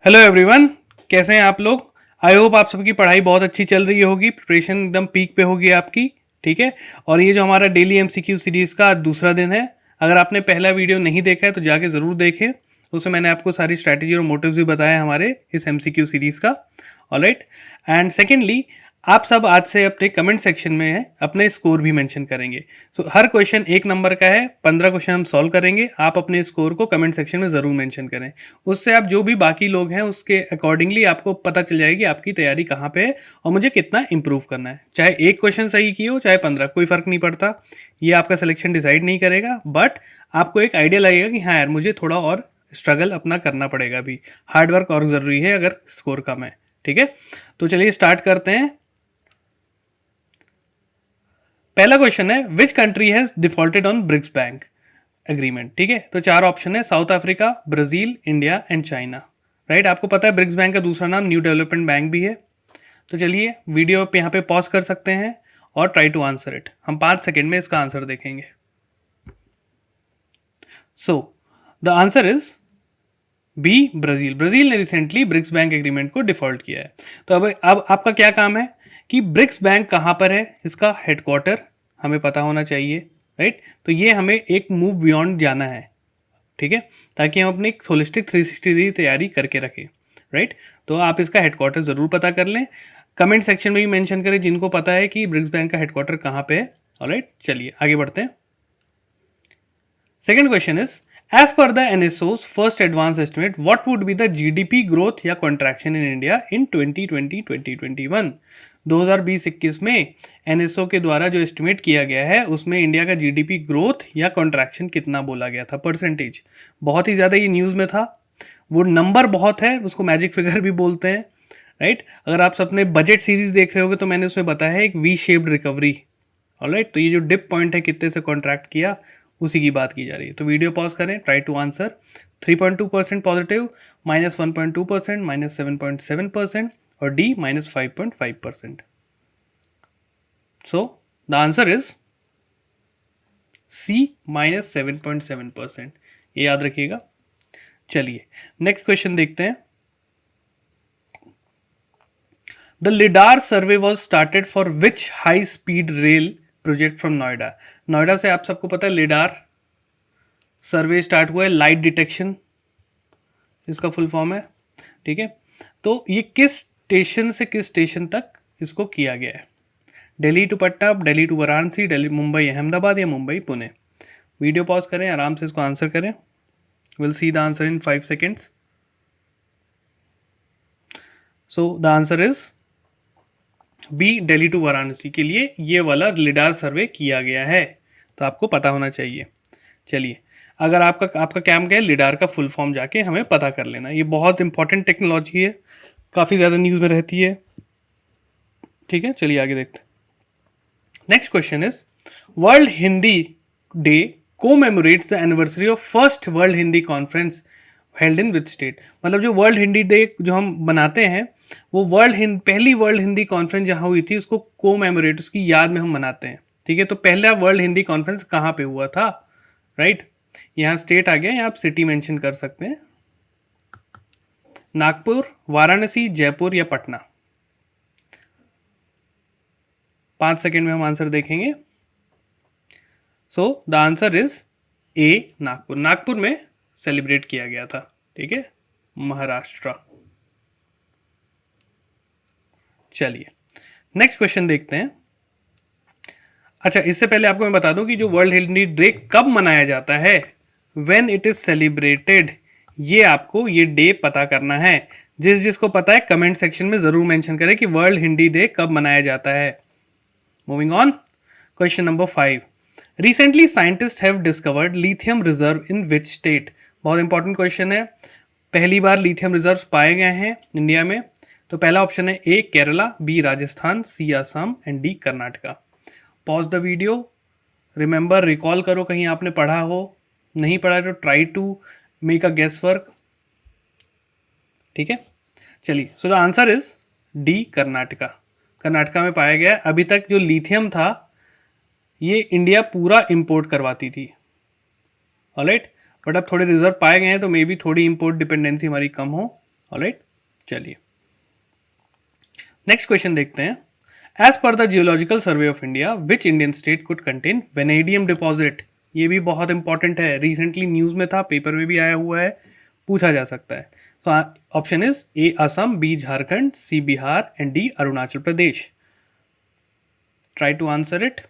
Hello everyone, कैसे हैं आप लोग। आई होप आप सबकी पढ़ाई बहुत अच्छी चल रही होगी, प्रिपरेशन एकदम पीक पे होगी आपकी। ठीक है। और ये जो हमारा डेली एमसीक्यू सीरीज़ का आज दूसरा दिन है। अगर आपने पहला वीडियो नहीं देखा है तो जाके ज़रूर देखें। उसमें मैंने आपको सारी स्ट्रैटेजी और मोटिव्स भी बताए हमारे इस एमसीक्यू सीरीज़ का। ऑलराइट। एंड सेकेंडली, आप सब आज से अपने कमेंट सेक्शन में है अपने स्कोर भी मेंशन करेंगे। सो हर क्वेश्चन 1 नंबर का है, 15 क्वेश्चन हम सॉल्व करेंगे। आप अपने स्कोर को कमेंट सेक्शन में ज़रूर मेंशन करें। उससे आप जो भी बाकी लोग हैं उसके अकॉर्डिंगली आपको पता चल जाएगी आपकी तैयारी कहाँ पे है और मुझे कितना इंप्रूव करना है। चाहे एक क्वेश्चन सही की हो चाहे 15, कोई फ़र्क नहीं पड़ता। ये आपका सिलेक्शन डिसाइड नहीं करेगा, बट आपको एक आइडिया लगेगा कि हाँ यार, मुझे थोड़ा और स्ट्रगल अपना करना पड़ेगा। अभी हार्डवर्क और ज़रूरी है अगर स्कोर कम है। ठीक है, तो चलिए स्टार्ट करते हैं। पहला क्वेश्चन है, which country has defaulted on BRICS bank agreement. ठीक है, तो 4 ऑप्शन है, South Africa, Brazil, India and China. Right, आपको पता है ब्रिक्स बैंक का दूसरा नाम न्यू डेवलपमेंट बैंक भी है। तो चलिए वीडियो पे यहाँ पे पॉज कर सकते हैं और ट्राई टू आंसर इट। हम 5 सेकेंड में इसका आंसर देखेंगे। So the answer is B, Brazil. Brazil ने रिसेंटली ब्रिक्स बैंक एग्रीमेंट को डिफॉल्ट किया है। तो अब आपका क्या काम है कि ब्रिक्स बैंक कहाँ पर है, इसका हेडक्वार्टर हमें पता होना चाहिए। राइट, तो ये हमें एक मूव बियॉन्ड जाना है। ठीक है, ताकि हम अपनी होलिस्टिक 360 तैयारी करके रखें। राइट, तो आप इसका हेडक्वार्टर ज़रूर पता कर लें। कमेंट सेक्शन में भी मेंशन करें जिनको पता है कि ब्रिक्स बैंक का हेडक्वार्टर कहाँ पे है। ऑलराइट, चलिए आगे बढ़ते हैं। Second question is, as per the NSO's first advance estimate, what would be the GDP growth या contraction in India in 2020-2021? 2020-21 में NSO के द्वारा जो एस्टिमेट किया गया है उसमें इंडिया का जीडीपी ग्रोथ या कॉन्ट्रैक्शन कितना बोला गया था, परसेंटेज। बहुत ही ज़्यादा ये न्यूज़ में था। वो नंबर बहुत है, उसको मैजिक फिगर भी बोलते हैं। राइट, अगर आप अपने बजट सीरीज देख रहे होगे तो मैंने उसमें बताया है एक वी शेप्ड रिकवरी। ऑलराइट, तो ये जो डिप पॉइंट है कितने से कॉन्ट्रैक्ट किया उसी की बात की जा रही है। तो वीडियो पॉज करें, ट्राई टू आंसर। 3.2% पॉजिटिव, -1.2%, -7.7% और D -5.5%। So the answer is C, -7.7%। ये याद रखिएगा। चलिए नेक्स्ट क्वेश्चन देखते हैं। The lidar survey was started for which high speed rail project from Noida. Noida से आप सबको पता है लिडार सर्वे स्टार्ट हुआ है, लाइट डिटेक्शन इसका फुल फॉर्म है। ठीक है, तो ये किस स्टेशन से किस स्टेशन तक इसको किया गया है? दिल्ली टू पटना, दिल्ली टू वाराणसी, दिल्ली मुंबई अहमदाबाद या मुंबई पुणे। वीडियो पॉज करें, आराम से इसको आंसर करें। Will see the answer in 5 seconds. So the answer is B, Delhi to Varanasi के लिए ये वाला लिडार सर्वे किया गया है। तो आपको पता होना चाहिए। चलिए, अगर आपका काम क्या है, लिडार का फुल फॉर्म जाके हमें पता कर लेना। ये बहुत इंपॉर्टेंट टेक्नोलॉजी है, काफ़ी ज़्यादा न्यूज़ में रहती है। ठीक है, चलिए आगे देखते हैं। Next question is, world Hindi day commemorates the anniversary of first world Hindi conference held in which state. मतलब जो वर्ल्ड हिंदी डे जो हम बनाते हैं वो पहली वर्ल्ड हिंदी कॉन्फ्रेंस जहाँ हुई थी उसको कोमेमोरेट, उसकी याद में हम मनाते हैं। ठीक है, तो पहला वर्ल्ड हिंदी कॉन्फ्रेंस कहाँ पे हुआ था? राइट, यहाँ स्टेट आ गया, यहाँ आप सिटी मेंशन कर सकते हैं। नागपुर, वाराणसी, जयपुर या पटना। 5 सेकेंड में हम आंसर देखेंगे। सो द आंसर इज ए, नागपुर। नागपुर में सेलिब्रेट किया गया था। ठीक है, महाराष्ट्र। चलिए नेक्स्ट क्वेश्चन देखते हैं। अच्छा, इससे पहले आपको मैं बता दूं कि जो वर्ल्ड हिंदी डे कब मनाया जाता है, व्हेन इट इज सेलिब्रेटेड, ये आपको ये डे पता करना है। जिसको पता है कमेंट सेक्शन में जरूर मेंशन करें कि वर्ल्ड हिंदी डे कब मनाया जाता है। Moving on, question number 5। Recently scientist have discovered lithium reserve in which state. बहुत इंपॉर्टेंट क्वेश्चन है। पहली बार लिथियम रिजर्व पाए गए हैं इंडिया में। तो पहला ऑप्शन है A Kerala, B Rajasthan, C Assam and D Karnataka. Pause the video, remember, recall करो, कहीं आपने पढ़ा हो, नहीं पढ़ा तो try to make a guess work. ठीक है, चलिए। So the answer is D, Karnataka. Karnataka में पाया गया। अभी तक जो लिथियम था ये इंडिया पूरा इंपोर्ट करवाती थी। ऑलराइट, बट अब थोड़े रिजर्व पाए गए हैं तो मे बी थोड़ी इंपोर्ट डिपेंडेंसी हमारी कम हो। ऑलराइट, चलिए नेक्स्ट क्वेश्चन देखते हैं. As per the geological survey of India which Indian state could contain vanadium deposit. ये भी बहुत इंपॉर्टेंट है, रिसेंटली न्यूज में था, पेपर में भी आया हुआ है, पूछा जा सकता है. तो option is A Assam, B Jharkhand, C Bihar and D Arunachal Pradesh. Try to answer it.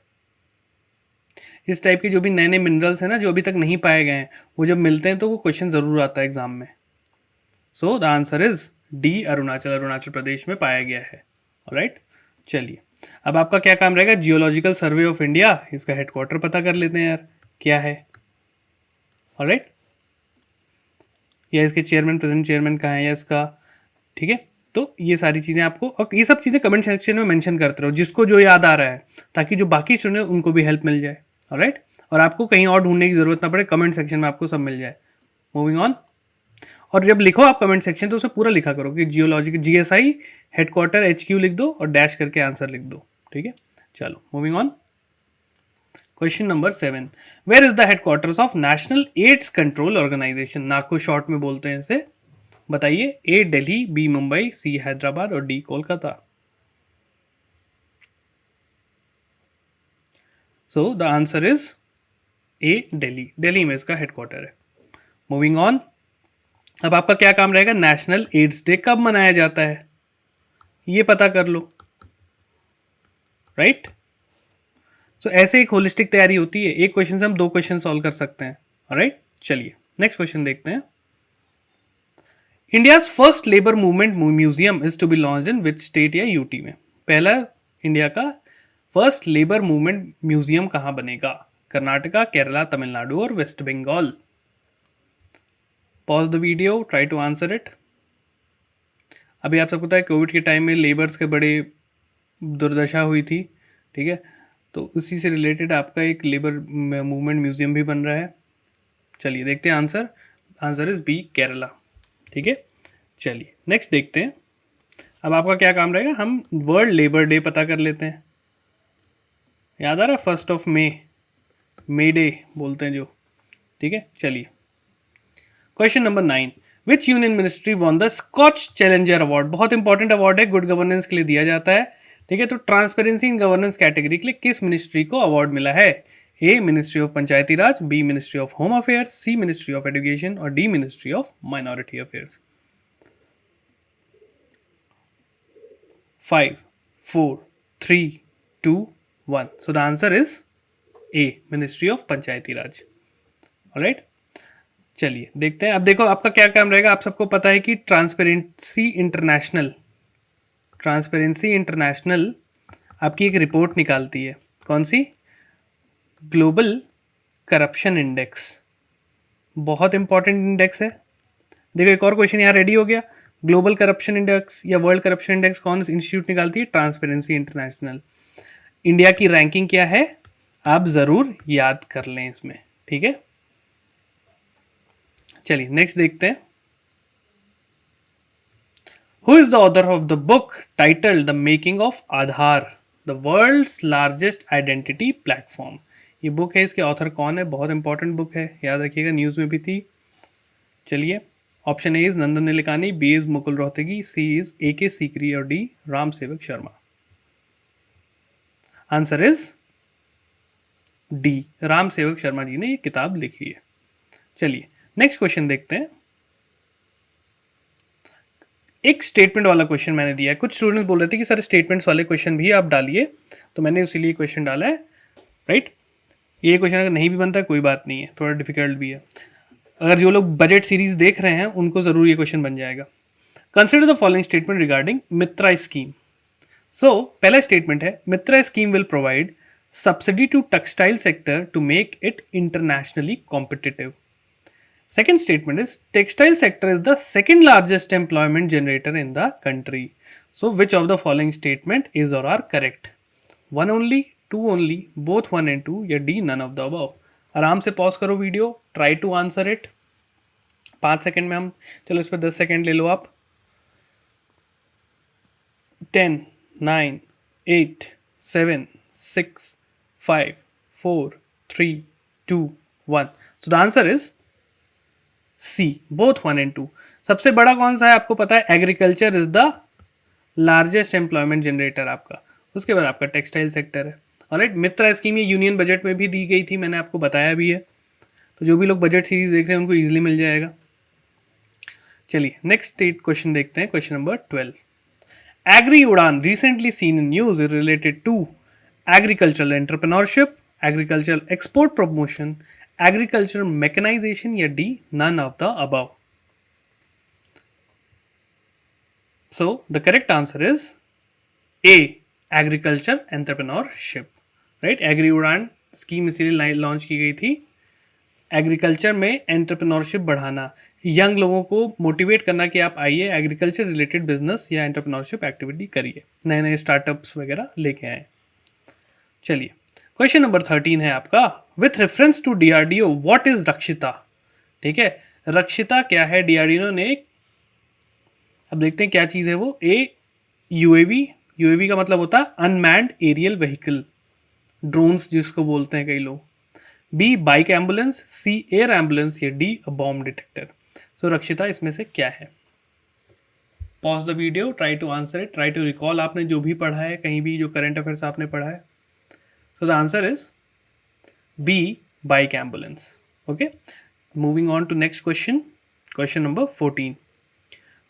इस टाइप के जो भी नए नए मिनरल्स हैं ना, जो अभी तक नहीं पाए गए हैं, वो जब मिलते हैं तो वो क्वेश्चन जरूर आता है एग्जाम में. So the answer is D Arunachal Pradesh में पाया गया है. ऑलराइट, चलिए अब आपका क्या काम रहेगा, जियोलॉजिकल सर्वे ऑफ इंडिया, इसका हेडक्वार्टर पता कर लेते हैं यार क्या है. ऑलराइट, या इसके चेयरमैन, प्रेजेंट चेयरमैन कहाँ है या इसका, ठीक है. तो ये सारी चीज़ें आपको, और ये सब चीज़ें कमेंट सेक्शन में मेंशन करते रहो जिसको जो याद आ रहा है, ताकि जो बाकी सुने उनको भी हेल्प मिल जाए. ऑलराइट, और आपको कहीं और ढूंढने की जरूरत ना पड़े, कमेंट सेक्शन में आपको सब मिल जाए. Moving on. और जब लिखो आप कमेंट सेक्शन तो उसे पूरा लिखा करो कि जियोलॉजिक जीएसआई हेडक्वार्टर HQ लिख दो और डैश करके आंसर लिख दो. ठीक है, चलो moving on. Question number 7. Where is the headquarters of national AIDS control organization. NACO short में बोलते हैं इसे. बताइए. A Delhi, B Mumbai, C Hyderabad और D Kolkata. So the answer is A Delhi. Delhi में इसका हेडक्वार्टर है. Moving on. अब आपका क्या काम रहेगा, नेशनल एड्स डे कब मनाया जाता है ये पता कर लो. राइट, सो ऐसे एक होलिस्टिक तैयारी होती है, एक क्वेश्चन से हम 2 क्वेश्चन सॉल्व कर सकते हैं. ऑलराइट, चलिए नेक्स्ट क्वेश्चन देखते हैं. India's first labour movement museum is to be launched in which state या यूटी में. पहला इंडिया का फर्स्ट लेबर मूवमेंट म्यूजियम कहाँ बनेगा. कर्नाटका, केरला, तमिलनाडु और west Bengal. Pause the video, try to answer it. अभी आप सबको पता है कोविड के टाइम में लेबर्स के बड़े दुर्दशा हुई थी. ठीक है, तो उसी से रिलेटेड आपका एक लेबर मूवमेंट म्यूजियम भी बन रहा है. चलिए देखते हैं answer. Answer is B, Kerala. ठीक है, चलिए नेक्स्ट देखते हैं. अब आपका क्या काम रहेगा, हम वर्ल्ड लेबर डे पता कर लेते हैं. याद आ रहा है 1 मे डे बोलते हैं जो. ठीक है, चलिए question number 9. Which union ministry won the SKOCH challenger award. बहुत इंपॉर्टेंट अवार्ड है, गुड गवर्नेंस के लिए दिया जाता है. ठीक है, तो ट्रांसपेरेंसी इन गवर्नेंस कैटेगरी के लिए किस मिनिस्ट्री को अवार्ड मिला है. A ministry of Panchayati Raj, B ministry of home affairs, C ministry of education और D ministry of minority affairs. 5, 4, 3, 2, 1. So the answer is A, ministry of Panchayati Raj. Alright, चलिए देखते हैं. अब देखो आपका क्या काम रहेगा. आप सबको पता है कि ट्रांसपेरेंसी इंटरनेशनल आपकी एक रिपोर्ट निकालती है. कौन सी, ग्लोबल करप्शन इंडेक्स. बहुत इंपॉर्टेंट इंडेक्स है. देखो एक और क्वेश्चन यहाँ रेडी हो गया. ग्लोबल करप्शन इंडेक्स या वर्ल्ड करप्शन इंडेक्स कौन इंस्टीट्यूट निकालती है, ट्रांसपेरेंसी इंटरनेशनल. इंडिया की रैंकिंग क्या है आप जरूर याद कर लें इसमें. ठीक है, चलिए नेक्स्ट देखते हैं. Who is the author of the book title the making of Aadhaar, the world's largest identity platform. ये बुक है, इसके ऑथर कौन है, बहुत इंपॉर्टेंट बुक है, याद रखिएगा, न्यूज में भी थी. चलिए option A is Nandan Nilekani, B is Mukul Rohatgi, C is AK Sikri और D Ram Sewak Sharma. Answer is D, Ram Sewak Sharma जी ने ये किताब लिखी है. चलिए नेक्स्ट क्वेश्चन देखते हैं. एक स्टेटमेंट वाला क्वेश्चन मैंने दिया है. कुछ स्टूडेंट्स बोल रहे थे कि सर स्टेटमेंट्स वाले क्वेश्चन भी आप डालिए, तो मैंने इसीलिए क्वेश्चन डाला है. राइट, ये क्वेश्चन अगर नहीं भी बनता कोई बात नहीं है, थोड़ा डिफिकल्ट भी है. अगर जो लोग बजट सीरीज देख रहे हैं उनको जरूर ये क्वेश्चन बन जाएगा. Consider the following statement regarding Mitra scheme. So पहला स्टेटमेंट है, Mitra scheme will provide subsidy to textile sector to make it internationally competitive. Second statement is textile sector is the second largest employment generator in the country. So which of the following statement is or are correct? 1 only, 2 only, both 1 and 2 या D none of the above. आराम से pause करो video, try to answer it. 5 second में हम, चलो इस पर 10 second ले लो आप. 10, 9, 8, 7, 6, 5, 4, 3, 2, 1. So the answer is C both 1 and 2। सबसे बड़ा कौन सा है आपको पता है, agriculture is the largest employment generator आपका, उसके बाद आपका टेक्सटाइल सेक्टर है। ऑलराइट, मित्रा स्कीम ये यूनियन बजट में भी दी गई थी, मैंने आपको बताया भी है, तो जो भी लोग बजट सीरीज देख रहे हैं उनको इजीली मिल जाएगा। चलिए नेक्स्ट क्वेश्चन देखते हैं, question number 12। Agri Udan recently seen in news related to agricultural entrepreneurship, agricultural export promotion, agriculture mechanisation या D none of the above. So the correct answer is A, agriculture entrepreneurship, right? Agri Udan scheme इसीलिए launch की गई थी, agriculture में entrepreneurship बढ़ाना, young लोगों को motivate करना कि आप आइए एग्रीकल्चर रिलेटेड बिजनेस या एंटरप्रेन्योरशिप एक्टिविटी करिए, नए नए स्टार्टअप्स वगैरह लेके आए। चलिए क्वेश्चन नंबर 13 है आपका, with reference to DRDO what is Rakshita. ठीक है, रक्षिता क्या है, डीआरडीओ ने, अब देखते हैं क्या चीज़ है वो। ए यूएवी, यूएवी का मतलब होता है अनमैन्ड एरियल व्हीकल, ड्रोन्स जिसको बोलते हैं कई लोग। B bike ambulance, C air ambulance या D bomb detector. So Rakshita इसमें से क्या है। Pause the video, try to answer it, try to recall आपने जो भी पढ़ा है, कहीं भी जो करंट अफेयर्स आपने पढ़ा है। So the answer is B bike ambulance. Okay, moving on to next question, question number 14।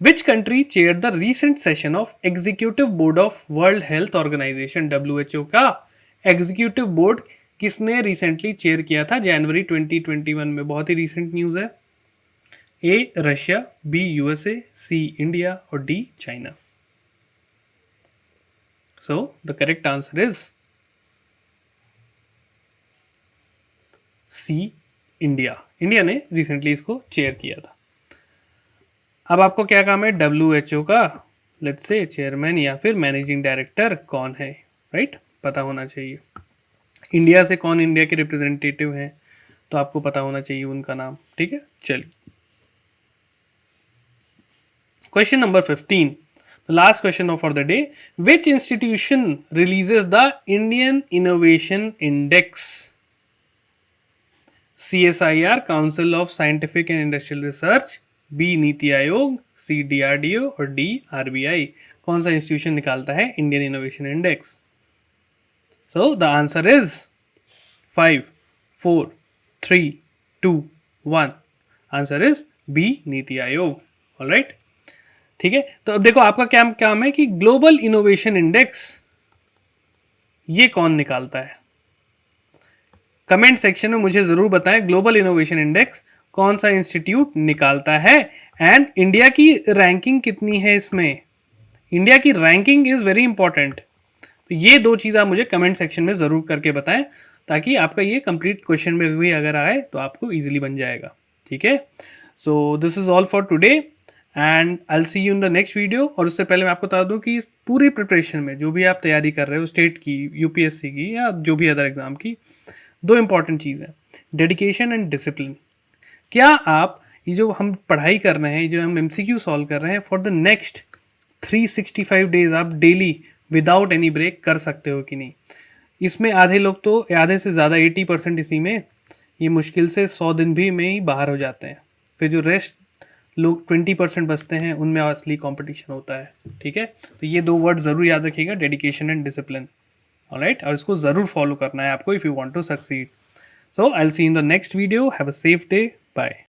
Which country chaired the recent session of Executive Board of World Health Organization WHO का executive board किसने recently chair किया था जनवरी 2021 में, बहुत ही recent news है। A Russia, B USA, C India और D China. So the correct answer is C India. India ने recently इसको चेयर किया था। अब आपको क्या काम है, WHO का लेट्स से चेयरमैन या फिर मैनेजिंग डायरेक्टर कौन है, राइट, पता होना चाहिए। इंडिया से कौन इंडिया के रिप्रेजेंटेटिव हैं तो आपको पता होना चाहिए उनका नाम। ठीक है, चलिए question number 15, the last question for the day. Which institution releases the Indian innovation index. CSIR, council of scientific and industrial research, B NITI Aayog, C DRDO और डी RBI। कौन सा इंस्टीट्यूशन निकालता है Indian innovation index. So the answer is 5 4 3 2 1। Answer is B NITI Aayog. Alright, ठीक है, तो अब देखो आपका क्या काम है कि ग्लोबल इनोवेशन इंडेक्स ये कौन निकालता है। कमेंट सेक्शन में मुझे जरूर बताएं ग्लोबल इनोवेशन इंडेक्स कौन सा इंस्टीट्यूट निकालता है एंड इंडिया की रैंकिंग कितनी है इसमें। इंडिया की रैंकिंग इज वेरी इंपॉर्टेंट। तो ये दो चीज़ आप मुझे कमेंट सेक्शन में ज़रूर करके बताएं ताकि आपका ये कंप्लीट क्वेश्चन में भी अगर आए तो आपको इजीली बन जाएगा। ठीक है, so this is all for today and I will see you in the next video. और उससे पहले मैं आपको बता दूं कि पूरी प्रिपरेशन में जो भी आप तैयारी कर रहे हो स्टेट की, UPSC की या जो भी अदर एग्ज़ाम की, दो इंपॉर्टेंट चीज़ है, डेडिकेशन एंड डिसिप्लिन। क्या आप ये जो हम पढ़ाई कर रहे हैं, जो हम MCQ सॉल्व कर रहे हैं, फॉर द नेक्स्ट 365 डेज आप डेली विदाउट एनी ब्रेक कर सकते हो कि नहीं। इसमें आधे लोग तो आधे से ज़्यादा 80% इसी में ये मुश्किल से 100 दिन भी में ही बाहर हो जाते हैं। फिर जो रेस्ट लोग 20% बचते हैं उनमें असली कंपटीशन होता है। ठीक है, तो ये दो वर्ड ज़रूर याद रखिएगा, डेडिकेशन एंड डिसिप्लिन। ऑलराइट, और इसको ज़रूर फॉलो करना है आपको if you want to succeed. So I'll see you in the next video. Have a safe day. Bye.